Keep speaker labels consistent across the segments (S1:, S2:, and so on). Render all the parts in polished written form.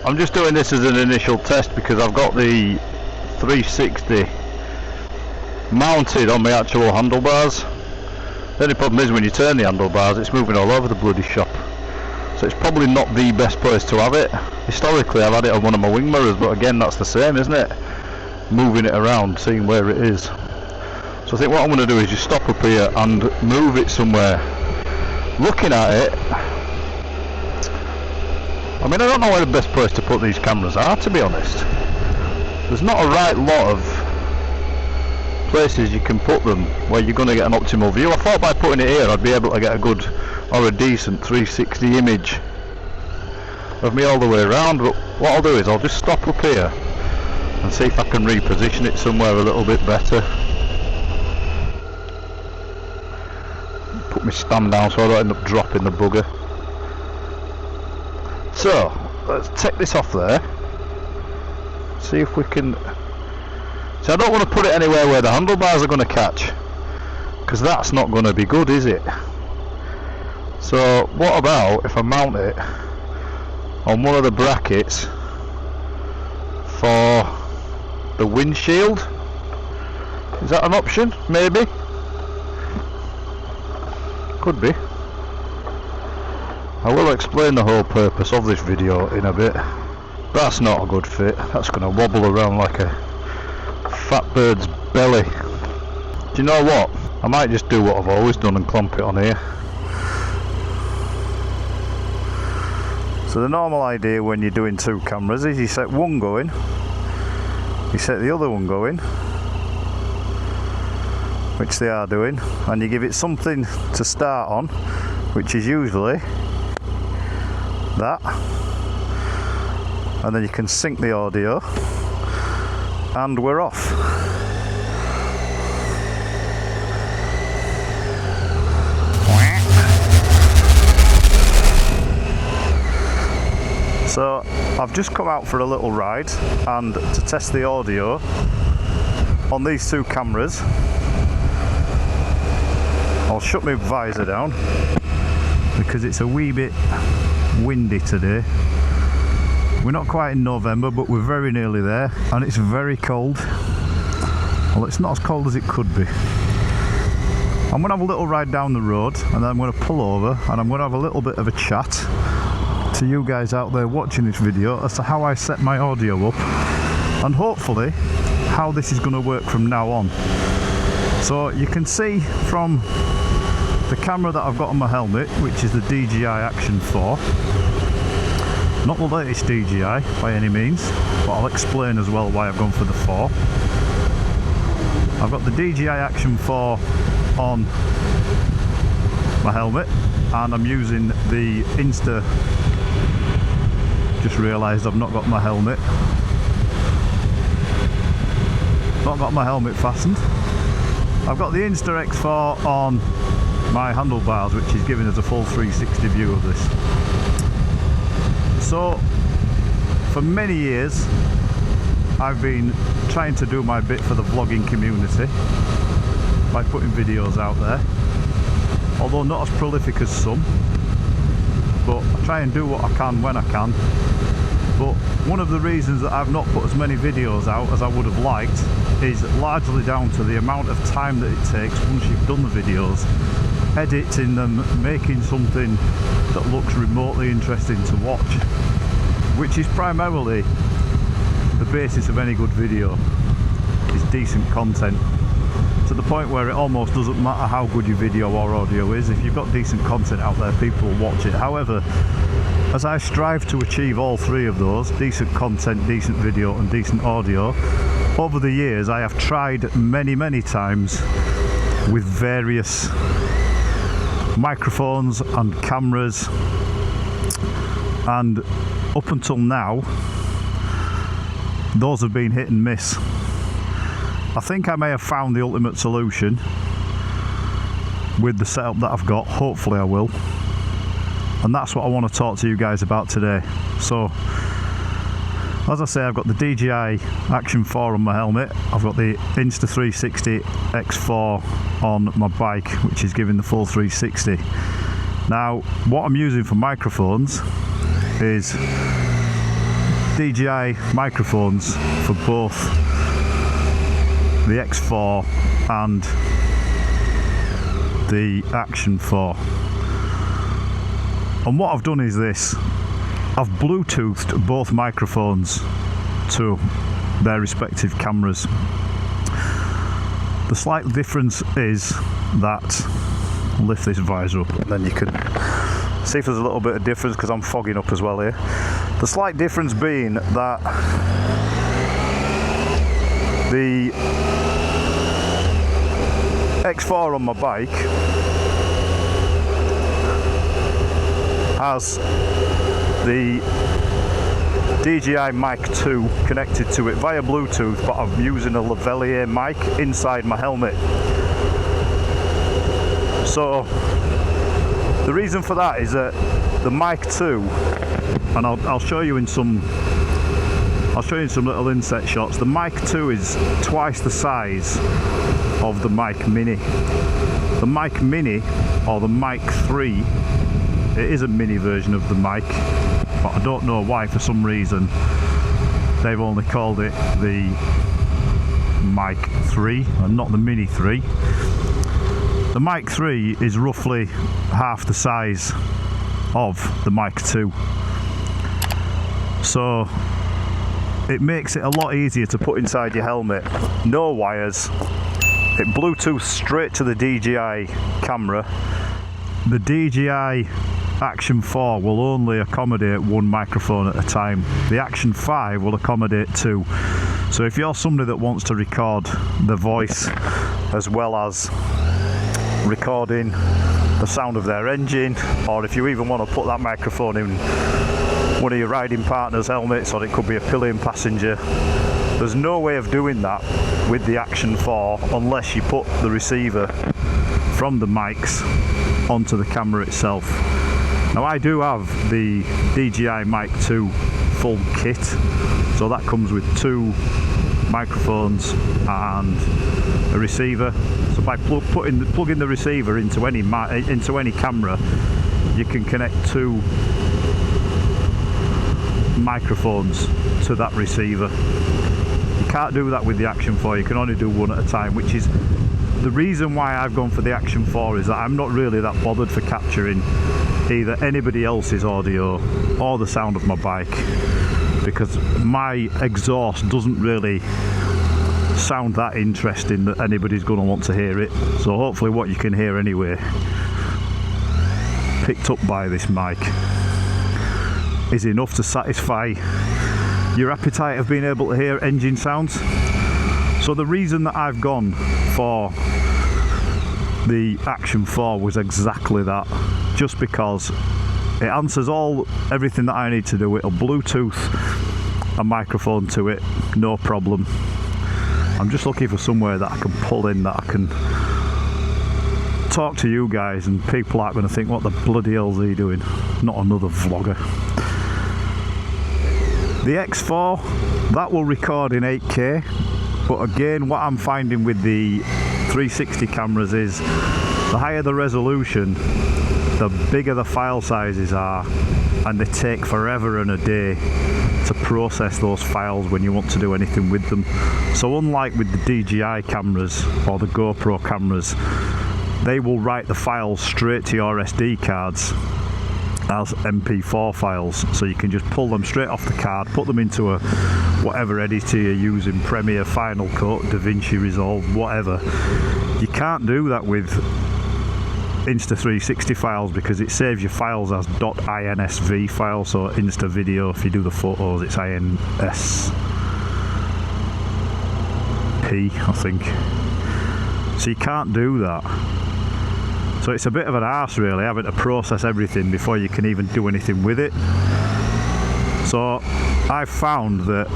S1: I'm just doing this as an initial test because I've got the 360 mounted on my actual handlebars. The only problem is when you turn the handlebars, it's moving all over the bloody shop. So it's probably not the best place to have it. Historically I've had it on one of my wing mirrors, but again that's the same, isn't it? Moving it around, seeing where it is. So I think what I'm going to do is just stop up here and move it somewhere. Looking at it, I mean, I don't know where the best place to put these cameras are, to be honest. There's not a right lot of places you can put them where you're going to get an optimal view. I thought by putting it here I'd be able to get a good or a decent 360 image of me all the way around, but what I'll do is I'll just stop up here and see if I can reposition it somewhere a little bit better. Put my stand down so I don't end up dropping the bugger. So let's take this off there, see if we can. So I don't want to put it anywhere where the handlebars are going to catch, because that's not going to be good, is it? So what about if I mount it on one of the brackets for the windshield? Is that an option? Maybe. Could be. I will explain the whole purpose of this video in a bit. That's not a good fit. That's going to wobble around like a fat bird's belly. Do you know what? I might just do what I've always done and clamp it on here. So the normal idea when you're doing two cameras is you set one going, you set the other one going, which they are doing, and you give it something to start on, which is usually that, and then you can sync the audio and we're off. So I've just come out for a little ride and to test the audio on these two cameras. I'll shut my visor down because it's a wee bit windy today. We're not quite in November, but we're very nearly there, and it's very cold. Well, it's not as cold as it could be. I'm going to have a little ride down the road and then I'm going to pull over and I'm going to have a little bit of a chat to you guys out there watching this video as to how I set my audio up and hopefully how this is going to work from now on. So you can see from the camera that I've got on my helmet, which is the DJI Action 4, not the latest DJI by any means, but I'll explain as well why I've gone for the 4. I've got the DJI Action 4 on my helmet and I'm using the Insta. Just realised I've not got my helmet. Not got my helmet fastened. I've got the Insta X4 on my handlebars, which is giving us a full 360 view of this. So for many years I've been trying to do my bit for the vlogging community by putting videos out there, although not as prolific as some, but I try and do what I can when I can. But one of the reasons that I've not put as many videos out as I would have liked is largely down to the amount of time that it takes once you've done the videos, editing them, making something that looks remotely interesting to watch, which is primarily the basis of any good video, is decent content, to the point where it almost doesn't matter how good your video or audio is. If you've got decent content out there, people will watch it. However, as I strive to achieve all three of those, decent content, decent video and decent audio, over the years I have tried many times with various microphones and cameras, and up until now those have been hit and miss. I think I may have found the ultimate solution with the setup that I've got. Hopefully I will, and that's what I want to talk to you guys about today. So as I say, I've got the DJI Action 4 on my helmet, I've got the Insta360 X4 on my bike, which is giving the full 360. Now what I'm using for microphones is DJI microphones for both the X4 and the Action 4. And what I've done is this: I've Bluetoothed both microphones to their respective cameras. The slight difference is that, I'll lift this visor up and then you can see if there's a little bit of difference because I'm fogging up as well here. The slight difference being that the X4 on my bike has the DJI Mic 2 connected to it via Bluetooth, but I'm using a Lavalier mic inside my helmet. So the reason for that is that the Mic 2, and I'll show you in some little inset shots, the Mic 2 is twice the size of the Mic Mini. The Mic Mini, or the Mic 3, it is a mini version of the mic, but I don't know why, for some reason they've only called it the Mic 3 and not the Mini 3. The Mic 3 is roughly half the size of the Mic 2, so it makes it a lot easier to put inside your helmet. No wires, it Bluetooths straight to the DJI camera. The DJI Action 4 will only accommodate one microphone at a time. The Action 5 will accommodate two. So if you're somebody that wants to record the voice as well as recording the sound of their engine, or if you even want to put that microphone in one of your riding partner's helmets, or it could be a pillion passenger, there's no way of doing that with the Action 4 unless you put the receiver from the mics onto the camera itself. Now I do have the DJI Mic 2 full kit, so that comes with two microphones and a receiver. So by plugging the receiver into any camera, you can connect two microphones to that receiver. You can't do that with the Action 4, you can only do one at a time, which is the reason why I've gone for the Action 4, is that I'm not really that bothered for capturing either anybody else's audio or the sound of my bike, because my exhaust doesn't really sound that interesting that anybody's going to want to hear it. So hopefully what you can hear anyway, picked up by this mic, is enough to satisfy your appetite of being able to hear engine sounds. So the reason that I've gone for the Action 4 was exactly that, just because it answers everything that I need to do. It'll Bluetooth a microphone to it, no problem. I'm just looking for somewhere that I can pull in, that I can talk to you guys and people aren't going to think, what the bloody hell's he doing? Not another vlogger. The X4, that will record in 8K, but again, what I'm finding with the 360 cameras is the higher the resolution, the bigger the file sizes are, and they take forever and a day to process those files when you want to do anything with them. So unlike with the DJI cameras or the GoPro cameras, they will write the files straight to your SD cards as MP4 files, so you can just pull them straight off the card, put them into a whatever editor you're using, Premiere, Final Cut, DaVinci Resolve, whatever. You can't do that with Insta360 files because it saves your files as .insv file, so Insta Video, if you do the photos, it's INSP, I think. So you can't do that. So it's a bit of an arse really, having to process everything before you can even do anything with it. So I've found that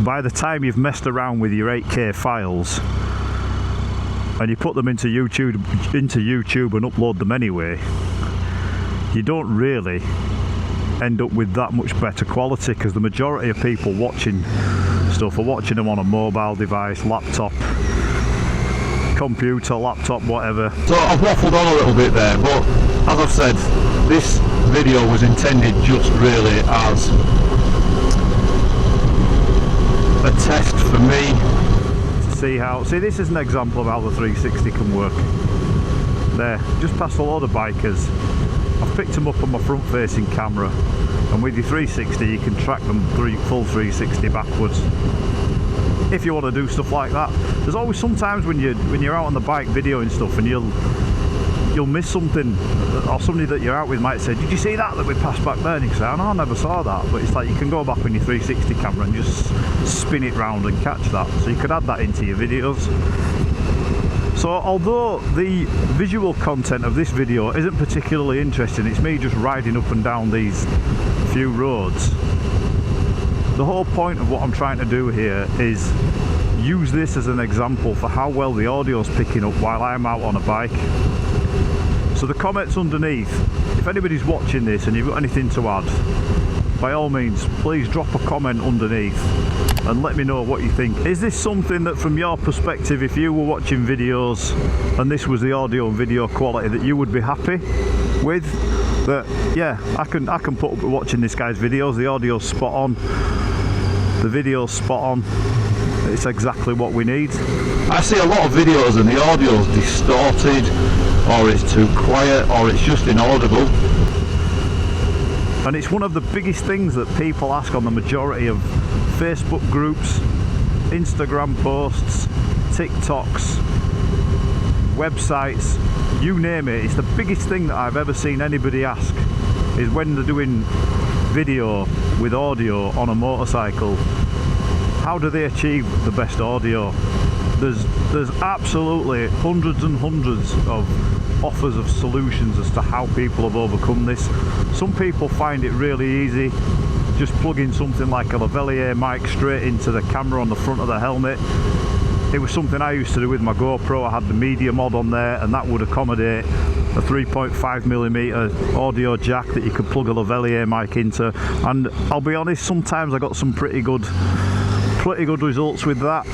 S1: by the time you've messed around with your 8K files and you put them into YouTube and upload them anyway, you don't really end up with that much better quality, because the majority of people watching stuff are watching them on a mobile device, laptop, computer, laptop, whatever. So I've waffled on a little bit there, but as I've said, this video was intended just really as a test for me to see how. See, this is an example of how the 360 can work. There, just past a load of bikers. I've picked them up on my front-facing camera, and with your 360 you can track them full 360 backwards. If you want to do stuff like that, there's always sometimes when you're out on the bike videoing stuff, and you'll miss something, or somebody that you're out with might say, "Did you see that we passed back there?" And you can say, "Oh no, I never saw that." But it's like you can go back on your 360 camera and just spin it round and catch that. So you could add that into your videos. So although the visual content of this video isn't particularly interesting, it's me just riding up and down these few roads, the whole point of what I'm trying to do here is use this as an example for how well the audio's picking up while I'm out on a bike. So the comments underneath, if anybody's watching this and you've got anything to add, by all means please drop a comment underneath and let me know what you think. Is this something that from your perspective, if you were watching videos and this was the audio and video quality, that you would be happy with? That, yeah, I can put up with watching this guy's videos, the audio's spot on, the video's spot on, it's exactly what we need. I see a lot of videos and the audio's distorted, or it's too quiet, or it's just inaudible. And it's one of the biggest things that people ask on the majority of Facebook groups, Instagram posts, TikToks, websites, you name it. It's the biggest thing that I've ever seen anybody ask, is when they're doing video with audio on a motorcycle, how do they achieve the best audio? There's absolutely hundreds and hundreds of offers of solutions as to how people have overcome this. Some people find it really easy, just plugging something like a Lavalier mic straight into the camera on the front of the helmet. It was something I used to do with my GoPro. I had the media mod on there, and that would accommodate a 3.5mm audio jack that you could plug a Lavalier mic into. And I'll be honest, sometimes I got some pretty good results with that.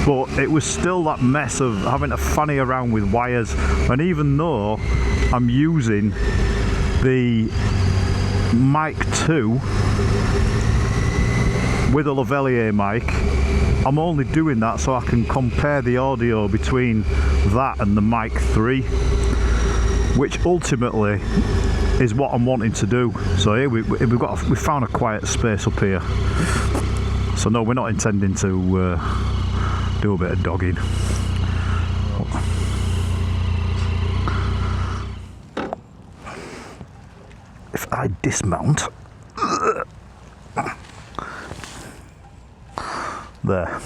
S1: But it was still that mess of having to fanny around with wires. And even though I'm using the Mic 2 with a Lavalier mic, I'm only doing that so I can compare the audio between that and the Mic 3, which ultimately is what I'm wanting to do. So here we found a quiet space up here. So no, we're not intending to do a bit of dogging. If I dismount, there.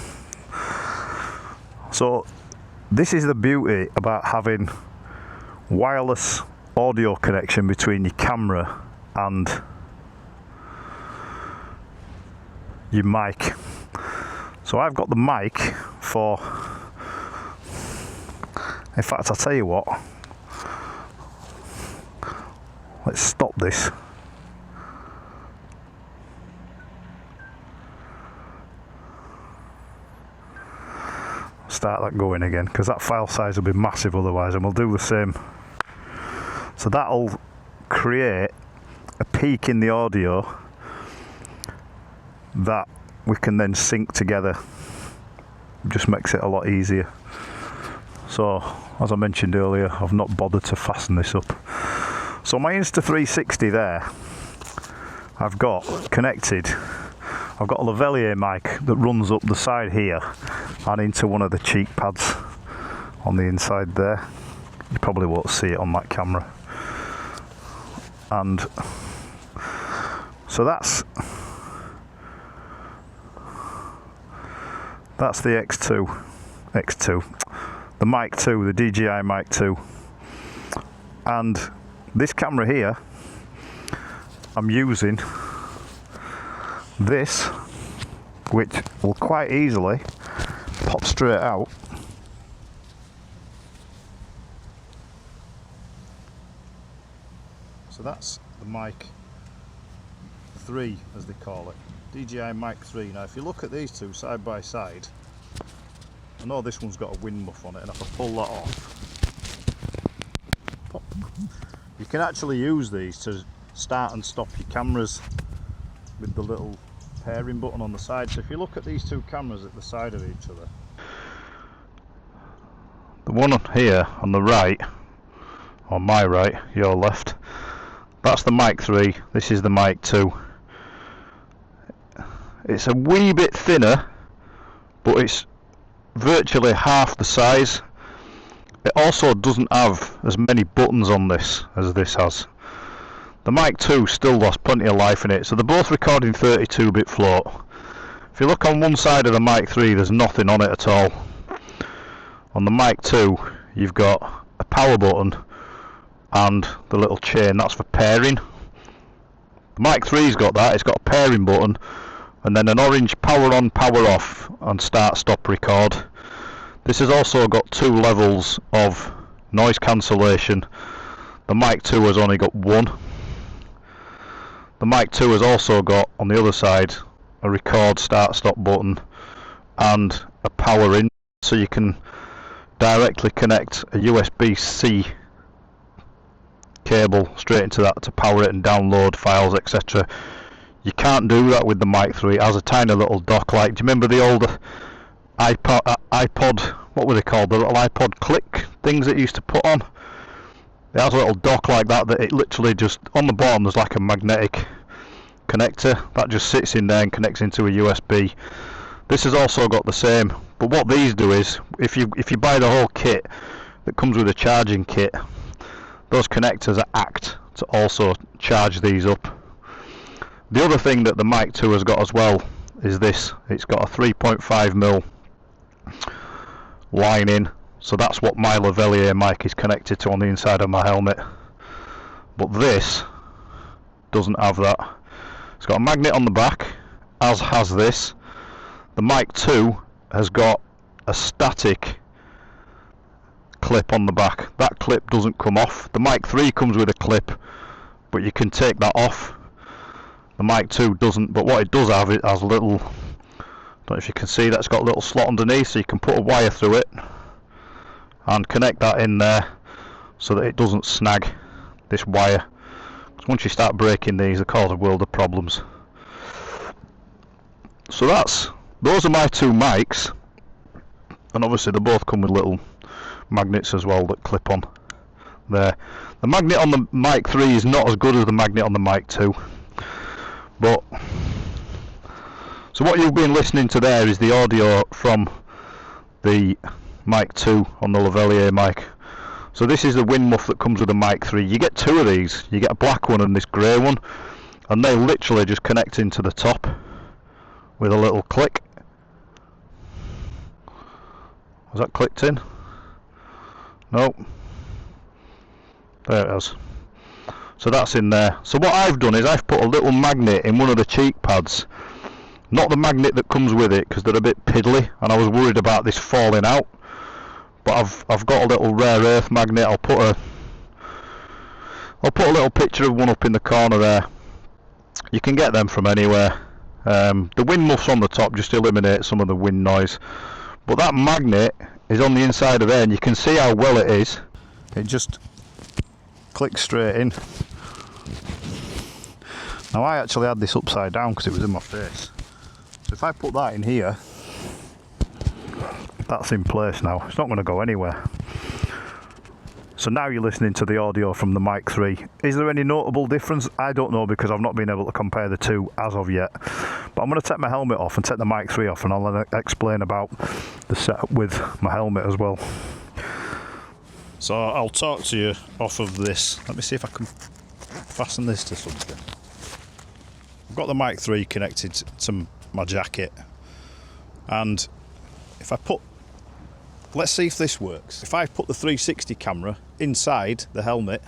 S1: So this is the beauty about having wireless audio connection between your camera and your mic. So I've got the mic for, in fact I'll tell you what, let's stop this. Start that going again, because that file size will be massive otherwise, and we'll do the same. So that'll create a peak in the audio that we can then sync together. It just makes it a lot easier. So as I mentioned earlier, I've not bothered to fasten this up. So my Insta360 there, I've got connected, I've got a Lavalier mic that runs up the side here and into one of the cheek pads on the inside there. You probably won't see it on that camera. And so that's the X2, the Mic 2, the DJI Mic 2. And this camera here, I'm using this, which will quite easily pop straight out. So that's the Mic 3, as they call it, DJI Mic 3. Now if you look at these two side by side, I know this one's got a wind muff on it, and if I pull that off, pop, you can actually use these to start and stop your cameras with the little pairing button on the side. So if you look at these two cameras at the side of each other, the one here on the right, on my right, your left, that's the Mic 3, this is the Mic 2. It's a wee bit thinner, but it's virtually half the size. It also doesn't have as many buttons on this as this has. The Mic 2 still lost plenty of life in it, so they're both recording 32-bit float. If you look on one side of the Mic 3, there's nothing on it at all. On the Mic 2, you've got a power button and the little chain, that's for pairing. The Mic 3's got that, it's got a pairing button and then an orange power on, power off and start stop record. This has also got 2 levels of noise cancellation. The Mic 2 has only got 1. The Mic 2 has also got, on the other side, a record start stop button and a power in, so you can directly connect a USB-C cable straight into that to power it and download files, etc. You can't do that with the Mic 3. It has a tiny little dock. Like, do you remember the old iPod, what were they called, the little iPod click things that you used to put on? It has a little dock like that it literally just, on the bottom there's like a magnetic connector that just sits in there and connects into a USB. This has also got the same, but what these do is, if you buy the whole kit that comes with a charging kit, those connectors are act to also charge these up. The other thing that the Mic 2 has got as well is this. It's got a 3.5mm line in, so that's what my lavalier mic is connected to on the inside of my helmet. But this doesn't have that. It's got a magnet on the back, as has this. The Mic 2 has got a static clip on the back. That clip doesn't come off. The Mic 3 comes with a clip, but you can take that off. The Mic 2 doesn't, but what it does have, it has a little, I don't know if you can see that, it's got a little slot underneath, so you can put a wire through it and connect that in there so that it doesn't snag this wire. Because once you start breaking these, they cause a world of problems. So those are my 2 mics, and obviously they both come with little magnets as well that clip on there. The magnet on the Mic 3 is not as good as the magnet on the Mic 2. But so what you've been listening to there is the audio from the Mic 2 on the lavalier mic. So this is the wind muff that comes with the Mic 3. You get 2 of these. You get a black one and this grey one, and they literally just connect into the top with a little click. Has that clicked in? No. There it is. So that's in there. So what I've done is I've put a little magnet in one of the cheek pads. Not the magnet that comes with it, because they're a bit piddly and I was worried about this falling out. But I've got a little rare earth magnet. I'll put a little picture of one up in the corner there. You can get them from anywhere. The wind muffs on the top just eliminate some of the wind noise. But that magnet is on the inside of there, and you can see how well it is. It just clicks straight in. Now I actually had this upside down because it was in my face. So if I put that in here, that's in place now. It's not going to go anywhere. So now you're listening to the audio from the Mic 3. Is there any notable difference? I don't know, because I've not been able to compare the 2 as of yet. But I'm going to take my helmet off and take the Mic 3 off, and I'll explain about the setup with my helmet as well. So I'll talk to you off of this. Let me see if I can fasten this to something. I've got the Mic 3 connected to my jacket, and if I put, let's see if this works. If I put the 360 camera inside the helmet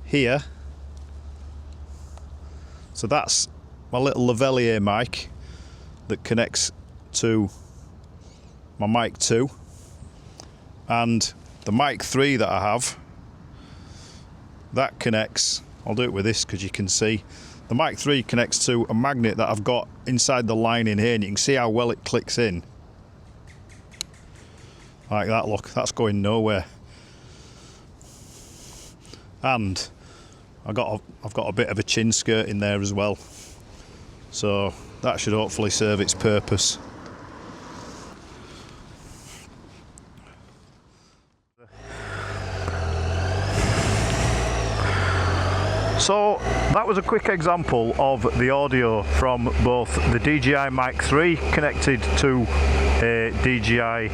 S1: here, so that's my little lavalier mic that connects to my Mic 2, and the Mic 3 that I have, that connects, I'll do it with this because you can see, the Mic 3 connects to a magnet that I've got inside the line in here, and you can see how well it clicks in. Like that, look, that's going nowhere. And I've got a bit of a chin skirt in there as well. So that should hopefully serve its purpose. So that was a quick example of the audio from both the DJI Mic 3 connected to a DJI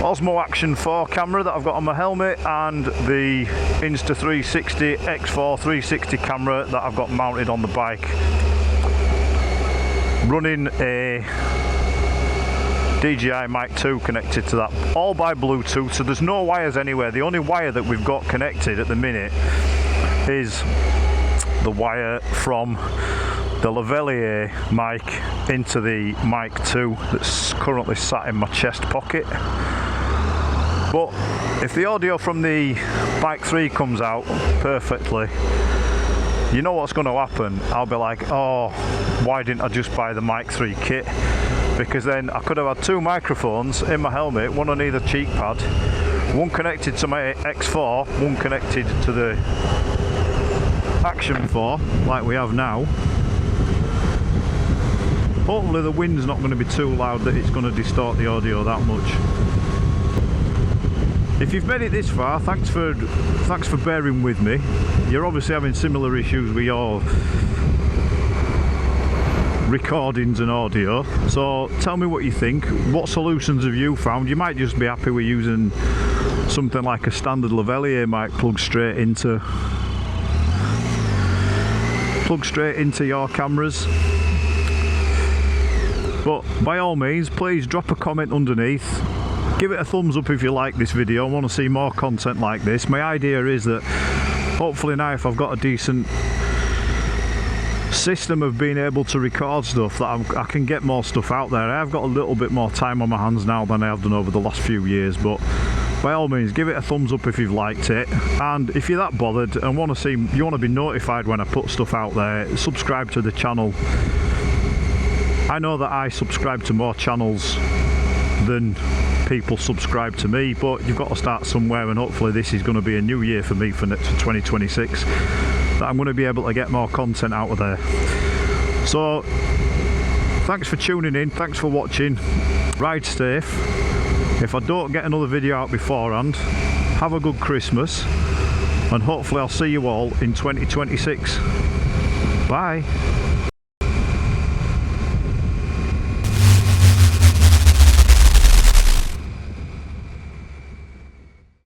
S1: Osmo Action 4 camera that I've got on my helmet, and the Insta360 X4 360 camera that I've got mounted on the bike, running a DJI Mic 2 connected to that, all by Bluetooth, so there's no wires anywhere. The only wire that we've got connected at the minute is the wire from the Lavalier mic into the Mic 2 that's currently sat in my chest pocket. But if the audio from the Mic 3 comes out perfectly, you know what's going to happen. I'll be like, oh, why didn't I just buy the Mic 3 kit? Because then I could have had two microphones in my helmet, one on either cheek pad, one connected to my X4, one connected to the Action 4, like we have now. Hopefully the wind's not going to be too loud that it's going to distort the audio that much. If you've made it this far, thanks for bearing with me. You're obviously having similar issues with your recordings and audio, so tell me what you think. What solutions have you found? You might just be happy with using something like a standard Lavalier mic plugged straight into your cameras. But by all means, please drop a comment underneath. Give it a thumbs up if you like this video and want to see more content like this. My idea is that hopefully now, if I've got a decent system of being able to record stuff, that I can get more stuff out there. I've got a little bit more time on my hands now than I have done over the last few years, but by all means, give it a thumbs up if you've liked it, and if you're that bothered and you want to be notified when I put stuff out there, subscribe to the channel. I know that I subscribe to more channels than people subscribe to me, but you've got to start somewhere, and hopefully this is going to be a new year for me for 2026, that I'm going to be able to get more content out of there. So thanks for tuning in, thanks for watching, ride safe. If I don't get another video out beforehand, have a good Christmas, and hopefully I'll see you all in 2026. Bye.